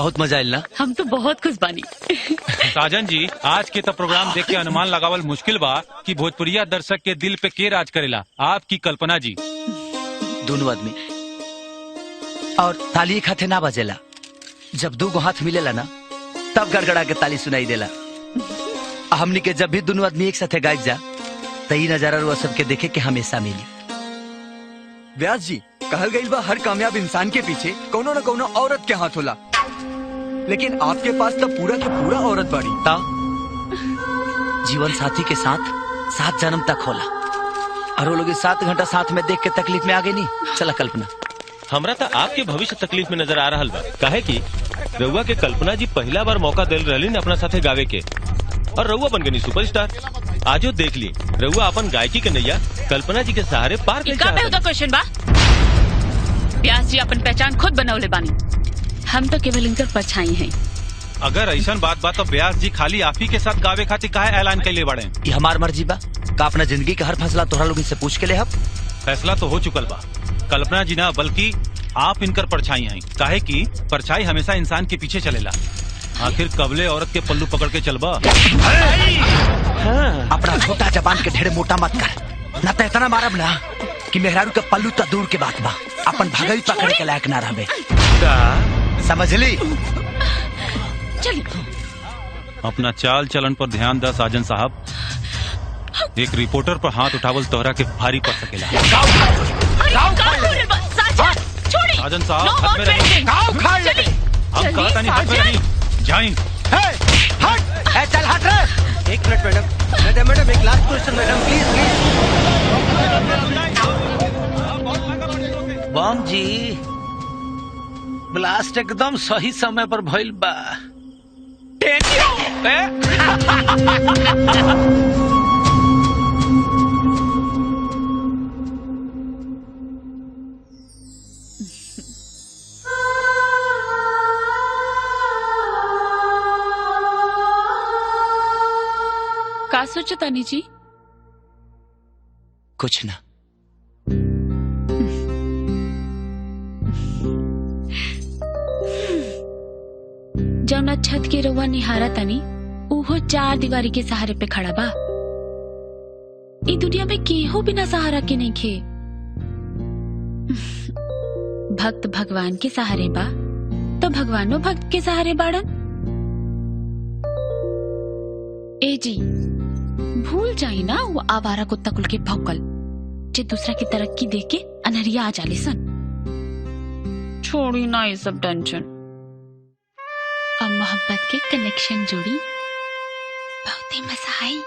बहुत मजा आयल ना। हम तो बहुत खुश बानी। साजन जी, आज के तो प्रोग्राम देख के अनुमान लगावल मुश्किल बा कि भोजपुरिया दर्शक के दिल पे के राज करेला, आपकी कल्पना जी। दोनों आदमी और ताली खाते ना बजेला, जब दो गो हाथ मिलेला ना तब गड़गड़ा के ताली सुनाई देला। हमनी के जब भी दोनों आदमी एक साथे गायक जा तई नजारा रुआ सबके देखे के हमेशा मिली। व्यास जी, कहल गई बा हर कामयाब इंसान के पीछे कोनो न कोनो औरत के हाथ होला, लेकिन आपके पास तो पूरा के पूरा औरत बाड़ी। ता जीवन साथी के साथ 7 जन्म तक होला और वो लोग 7 घंटा साथ में देख के तकलीफ में आ गई नहीं। चला कल्पना, हमरा तो आपके भविष्य तकलीफ में नजर आ रहा बा। काहे कि रउआ के कल्पना जी पहला बार मौका दिल रही न अपना साथे गावे के और रउआ बन गई सुपरस्टार। आजो देख ली रउआ अपन गायकी के नैया कल्पना जी के सहारे पार कर। क्वेश्चन बा व्यास जी अपन पहचान खुद बनौले बानी, हम तो केवल इनकर परछाई हैं। अगर ऐसा बात तो व्यास जी खाली आप ही के साथ गावे खातिर काहे ऐलान कैले बड़े? ये हमार मर्जी बा का अपना जिंदगी का हर फैसला तोहरा लोग से पूछ के ले। फैसला तो हो चुकल बा, कल्पना जी ना बल्कि आप इनकर परछाई हैं। काहे कि परछाई हमेशा इंसान के पीछे चलेला। आखिर कबले औरत के पल्लू पकड़ के चलबा। अपना छोटा जबान के ढेर मोटा मत कर, ना तो इतना मारब ना कि मेहरारू के पल्लू तो दूर के बात बा, अपन भगई पकड़े के लायक ना रहबे। समझ ली? अपना चाल चलन पर ध्यान दा साजन साहब। एक रिपोर्टर पर हाथ उठावल तोहरा के भारी पड़ सकेला। साजन साहब हाथ में रही, हम कहता नहीं हाथ में रही। जाइन चल हट रे। 1 मिनट मैडम, मैडम एक last question madam, please please. Bomb जी, ब्लास्ट एकदम सही समय पर भइल बा। का सोचो तानी जी? कुछ ना। जौना छत के रउआ निहारा तनी उहो 4 दीवारी के सहारे पे खड़ा बा। ई दुनिया में केहू बिना सहारा के नहीं खे। भक्त भगवान के सहारे बा तो भगवानो भक्त के सहारे बाड़न। ए जी, भूल जाई ना वो आवारा कुत्ता कुल के भौकल जे दूसरा की तरक्की देख के अनहरिया आ जाले सन। छोड़ी ना ये सब टेंशन, अब मोहब्बत के कनेक्शन जोड़ी बहुत ही मजा आई।